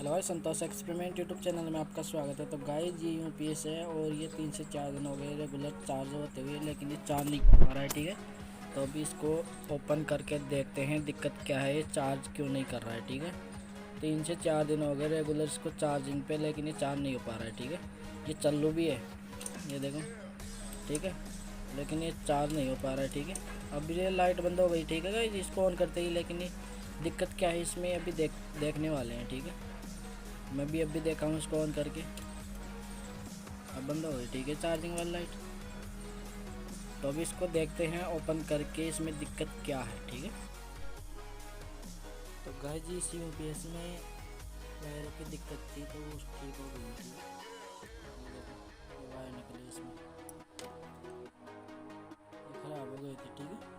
Hello भाई, संतोष experiment YouTube channel में आपका स्वागत है। तो गाइस ये यूपीएस है और ये 3 से 4 दिन हो गए रेगुलर चार्ज होते हुए, लेकिन ये चार्ज नहीं कर पा रहा है। ठीक है, तो अभी इसको ओपन करके देखते हैं दिक्कत क्या है, ये चार्ज क्यों नहीं कर रहा है। ठीक है, 3 से 4 दिन हो गए रेगुलर इसको चार्जिंग पे, लेकिन ये चार्ज नहीं हो पा रहा है। ठीक है, ये चालू भी है, ये देखो। ठीक है, लेकिन ये चार्ज नहीं हो पा रहा है। ठीक है, अब ये लाइट बंद हो गई। ठीक है गाइस, इसको ऑन करते ही, लेकिन ये दिक्कत क्या है इसमें अभी देखने वाले हैं। ठीक है, मैं भी अभी देखा हूँ इसको ऑन करके, अब बंद हो गई। ठीक है, चार्जिंग वाली लाइट। तो अभी इसको देखते हैं ओपन करके इसमें दिक्कत क्या है। ठीक है, तो गाइस जी इसी यूपीएस में वायर की दिक्कत थी, तो वो ठीक हो गई थी। ये वायर निकले इसमें, ये खराब हो गई थी। ठीक है,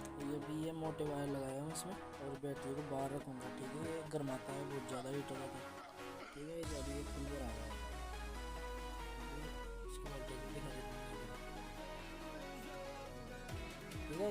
तो ये भी ये मोटे वायर लगाया हूँ इसमें और बैटरी को बाहर रखूँगा। ठीक है, ये गर्माता है बहुत ज़्यादा हीट हो जाता है। ठीक है, ये अभी फुल पर आ रहा है। इसकी वोल्टेज भी दिखा देता हूँ। ठीक है,